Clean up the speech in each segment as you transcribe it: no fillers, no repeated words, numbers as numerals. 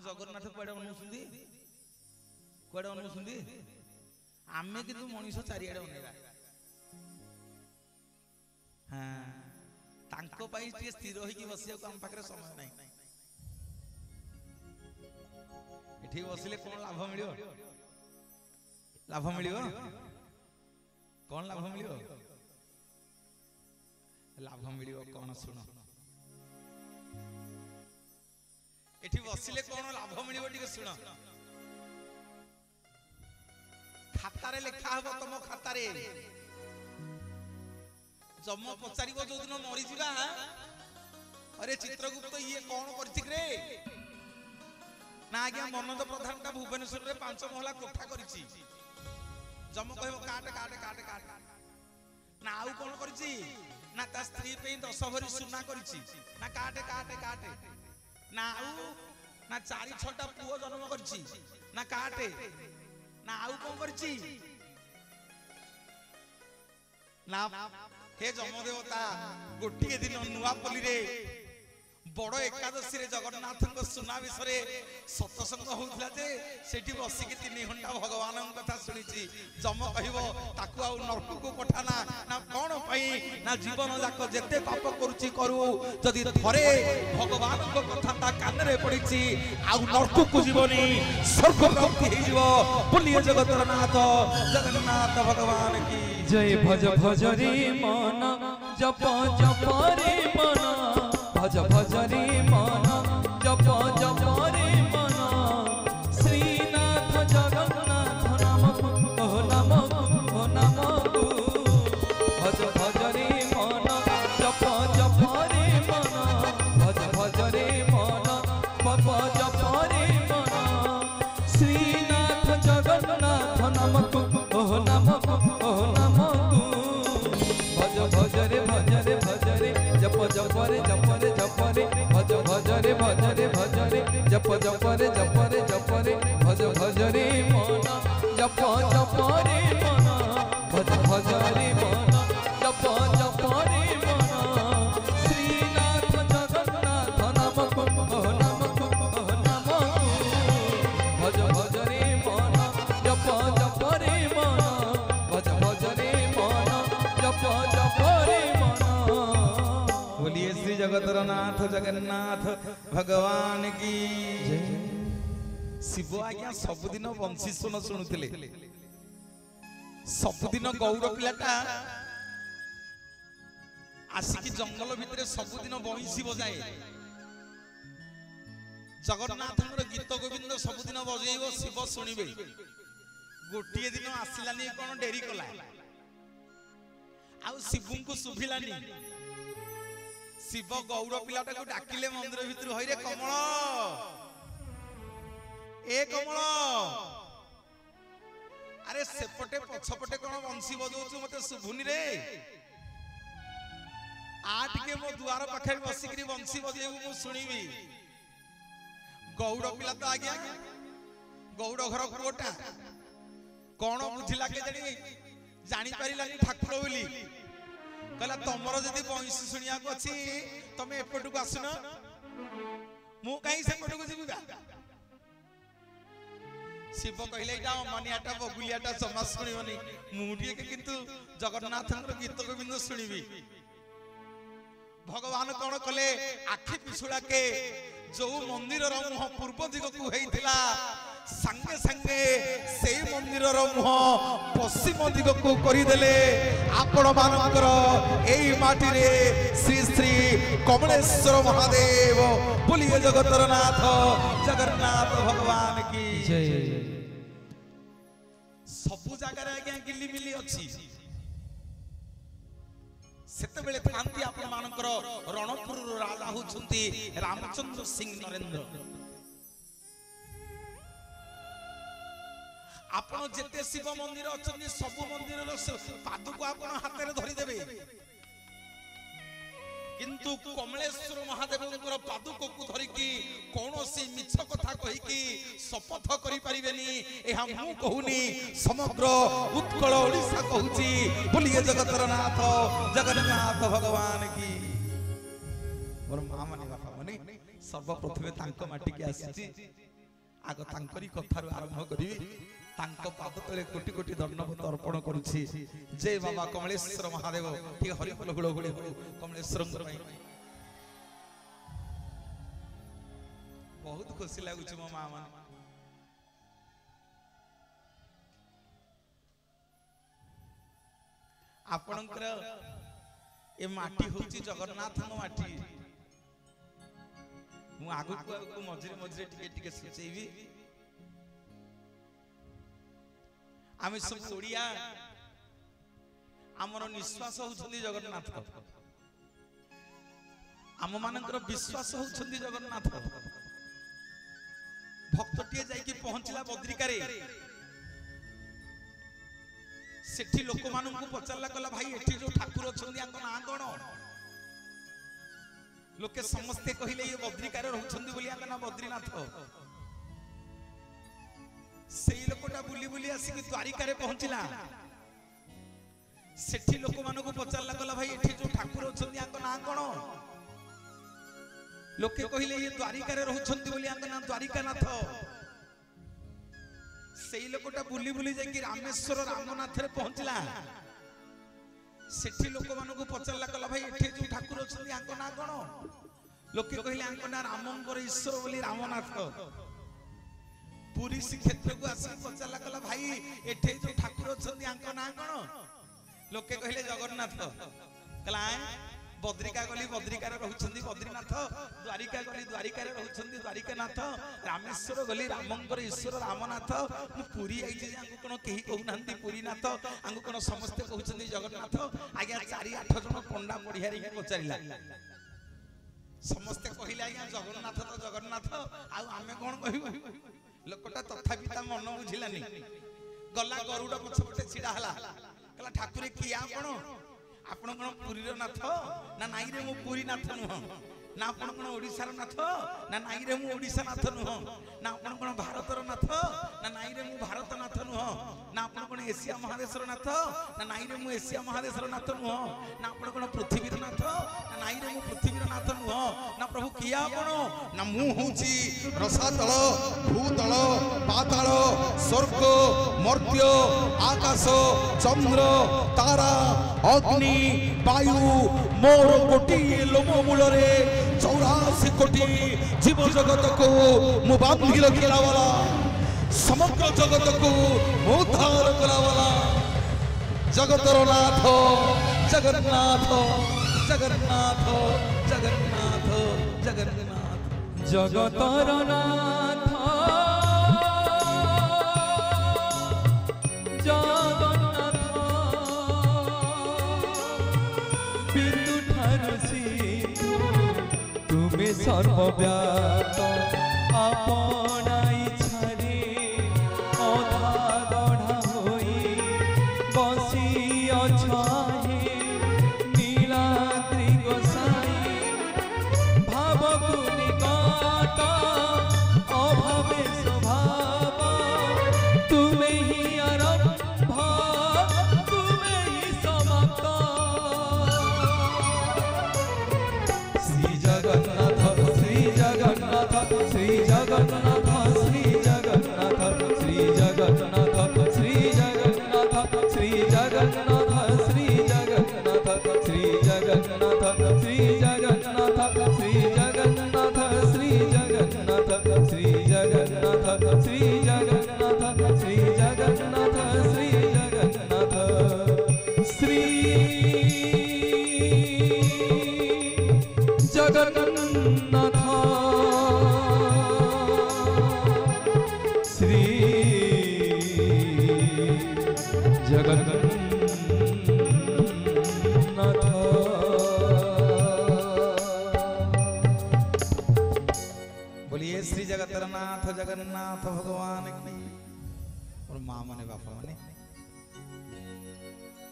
जगन्नाथ कुआडे अनुसुंदी कुआडे अनुसुंदी आमे किंतु मनीष चारिआडे अनेगा हाँ तांको पाई टिके स्थिर होइकी बसिया को हम पाखरे समय नाही एठी बसिले कोन लाभ मिलियो कौन लाभ मिलियो कौन सुन एठी बसिले कौन लाभ मिलियो टिके सुन खातारे लेखा हबो तम खातारे जम पचारिबो जो दिन मरि जिबा अरे चित्रगुप्त ये कौन करछि रे ना आज्ञा मनोज प्रधान का भुवनेश्वर रे 5 महला कोठा करिछि जम कहबो काट काट काट काट ना आउ कोन करिछि ना ता स्त्री पे 10 भरी सुना करिछि ना काट काट काट ना आउ ना 4-6टा पुओ जन्म करिछि ना काट ना आउ कोन करिछि ना हे जम देवता गोटिए दिन नुआपल्ली रे बड़ एकादशी रे जगन्नाथ सुना विषय सत्संग होउथला जे सेठी बसिकी 3 घंटा भगवान कथा सुनिछि जम कहबो ताकू आ नरक को पठाना ना कोन पई ना जीवन जाक जेते पाप करूछि करू जदि थरे भगवान को कथा ता कान रे पड़िछि आ नरक को जीवनी स्वर्ग प्राप्ति हे जीव बोलिए जगतर नाथ जगन्नाथ भगवान की जय भज भज रे मन जप जप रे मन भज भज रे मन जप जप रे मन श्रीनाथ जगन्नाथ नाम भज भज रे मन जप जप रे मन भज भज रे मन जप जप रे मन श्रीनाथ जगन्नाथ नाम भज रे जप जप रे जप रे जप रे भज भज रे जप जप रे जप रे जप रे भज भज रे मन जप जप रे मन भज भज रे मन जप जप रे मन श्रीनाथ जगन्नाथ नाम भज भज रे मन जप जप रे मन भज भज रे मन जप जप रे मन। बोलिए श्री जगतरनाथ जगन्नाथ भगवान की जय। शिव आज्ञा सबुदिन बंशी सुन शुणुले सबुदिन गौड़ पिलाटा आसिकी जंगल भितर सबुदिन बंशी बजाए जगन्नाथ गीत गोविंद सबुदिन बजेब शिव शुणिबे गोटे दिन आसलानी कौन डेरी कला आउ शिवु को शुभिलानी शिव गौड़ पिलाटा को डाकिले मंदिर भितर हईरे कमल ए कमल अरे सेपटे पछपटे कौन बंशी बजाऊ मत शुभुनी रे आ टिके मो दुआर पाखे बसिक बंशी बजेबू मु शुणिबी गौड़ पिला तो आज्ञा गौड़ घर पुओटा कौन बुझिला के जानी पारिलानी ठाकुर बोली कहला तमर जदि बंशी शुणिया अच्छी तमे एपटू आसुन मु कहीं सेपटू जीवी शिव कहले अमानियाटा बगुलियाटा जमा शुणनी मुझे किंतु जगन्नाथ गीत गोविंद शुणिबी भगवान कौन कले आखि पिछुड़ा के जो मंदिर मुह पूर्व दिग को होता संगे संगे से मंदिर मुह पश्चिम दिग को करदेले आपण मानकर एई माटी रे श्री श्री कमलेश्वर महादेव बोलिए जगतर नाथ जगन्नाथ भगवान की जय। सबु जगह आज्ञा गिलिमिली अच्छी सेते बेले थांती आपण मानकर रणपुर राजा होचंती रामचंद्र सिंह नरेंद्र आपण जेते शिव मंदिर अछंती सबु मंदिर पादु को आपण हाथ रे धरि देबे किंतु कमलेश्वर महादेव पादुक को धरिकी कौन सी मिछ कथा कहीकि शपथ करि परिबेनी एहा मु कहूनी समग्र उत्कल ओडिशा कहूची बोलिए जगतर नाथ जगन्नाथ भगवान की मोर मां माने बापा माने सर्वप्रथमे तांको माटी के आसीची आग तांकरी कथारु आरंभ करी तांको पाद तले कोटि कोटि दंडवत अर्पण करुछि। जय बाबा कमलेश्वर महादेव ठीक हरिफल गुड़ गुड़ी कमलेश्वर बहुत खुशी लगुच मो माँ मान आपणकर ए माटी होची जगन्नाथ माटी मु आगु को मझिरे मझिरे टिके टिके सुचेबी आमे सब ओडिया हमर निश्वास होउछंदी जगन्नाथ आम मानकर विश्वास होउछंदी जगन्नाथ भक्तटिए जाई कि पहुंचला बद्रिकारे सेठी लोक मानन को पचारला कला भाई एठी जो ठाकुर अछंदी आंको ना कोन लोके समस्ते कहिले ये बद्रिकारे रहउछंदी बोली आंको ना बद्रीनाथ सेई लोकटा बुली बुली आसी कि द्वारिका रे पहुंचला सेठी लोक मानन को पचारला कला भाई एठी जो ठाकुर अछंदी आंको ना कोन लोके कहिले ये द्वारिका रे रहउछंदी बोली आंको ना द्वारिकानाथ सेई लोकटा बुली बुली जाई कि रामेश्वर रामनाथ रे पहुंचला सेठी लोक मानन को पचारला कला भाई एठी जो ठाकुर अछंदी आंको ना कोन लोके कहिले आंको ना रामंकर ईश्वर बोली रामनाथ पुरी श्रीक्षेत्र को आसी पचारला कला भाई एठी जो ठाकुर अछंदी आंको ना कोन लोके कहिले जगन्नाथ कला बद्रिका गली बद्रिका रे रहउछंदी बद्रीनाथ द्वारिका गली द्वारिका रे रहउछंदी द्वारिकानाथ रामेश्वर गली रामंकर ईश्वर रामनाथ मु पुरी आइछि आंको कोन केही कहू नांती पुरीनाथ आंको कोन समस्त कहउछंदी जगन्नाथ आज्ञा 4-8 जन पंडा पढियारी के पचारिला समस्त कहिला आज्ञा जगन्नाथ तो जगन्नाथ आ आमे कोन कहिबो लोकटा तथापि ता मन बुझिलानी गला गरुड पछपटे छिडा हला कला ठाकुरे किया कोन आपण कोन पुरी रो नाथ ना नाई रे मु पुरी नाथ नुह ना आपण कोन ओडिसा रो नाथ ना नाई रे मु ओडिसा नाथ नुह ना आपण कोन भारत रो नाथ ना नाई रे मु भारत नाथ नुह ना आपण कोन एशिया महादेश रो नाथ ना नाई रे मु एशिया महादेश रो नाथ नुह ना आपण कोन पृथ्वी रो नाथ ना नाई रे मु पृथ्वी रो नाथ नुह ना प्रभु किया आपण ना मु होची रसातल भूतल पाताल स्वर्ग मर्त्य आकाश चंद्र तारा अग्नि वायु मोर कोटि लोम मूल रे 84 कोटि जीव जगत को मु बांधी रखिला वाला समग्र जगत को उद्धार कला वाला जगतर नाथ जगन्नाथ जगन्नाथ जगन्नाथ जगन्नाथ जगतर नाथ तुम्हें सर्वव्याप्त अपना इच्छारे अधा गढ़ा होई बसी अछाहे नीलाद्रि गोसाई भावकु निकट अभावे स्वभाव तुम्हें ही आरंभ तुम्हें ही समाप्त श्री जगन्नाथ श्री जगन्नाथ श्री जगन्नाथ श्री जगन्नाथ श्री जगन्नाथ श्री जगन्नाथ श्री जगन्नाथ श्री जगन्नाथ श्री जगन्नाथ श्री जगन्नाथ श्री जगन्नाथ श्री जगन्नाथ श्री जगन्नाथ श्री जगन्नाथ श्री जगन्नाथ श्री जगन्नाथ श्री जगन्नाथ श्री जगन्नाथ बोलिए श्री जगतरनाथ जगन्नाथ भगवान की और माँ माने बापा माने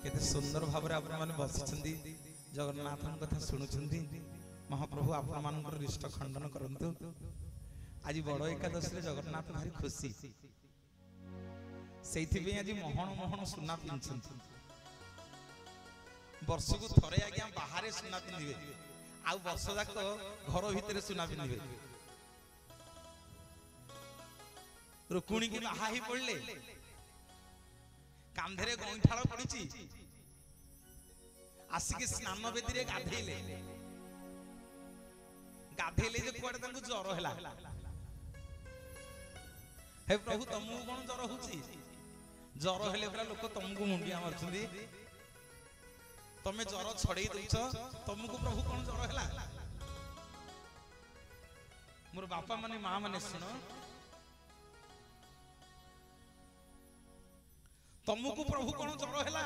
केते सुंदर भाव रे आपण माने बसिछंदी जगन्नाथन कथा सुनुछंदी महाप्रभु आपण मानकर रिष्ट खंडन करंतु आज बड़ एकादशी रे जगन्नाथ भारी खुशी सेइथि पे आज मोहन मोहन सुना पिनछंती वर्ष को थरे आज्ञा बाहर सुना पिंधिबे आ वर्ष जाक घर भितर सुना पिंधिबे रुक्मिणी की बाहा ही पड़ले कांधे गईठाल पड़ी आसिक स्नान बेदी रे गाधेले गाधेले जे कुआडे तांको ज्वर हैला हे प्रभु तुमको कौन ज्वर होची ज्वर हेले पूरा लोक तुमको मुंडिया मारछंदी तमे ज्वर छड़े दउछ तुमको प्रभु कौन ज्वर हैला मोर बापा माने मां माने सुन तुमको प्रभु कौन ज्वर हैला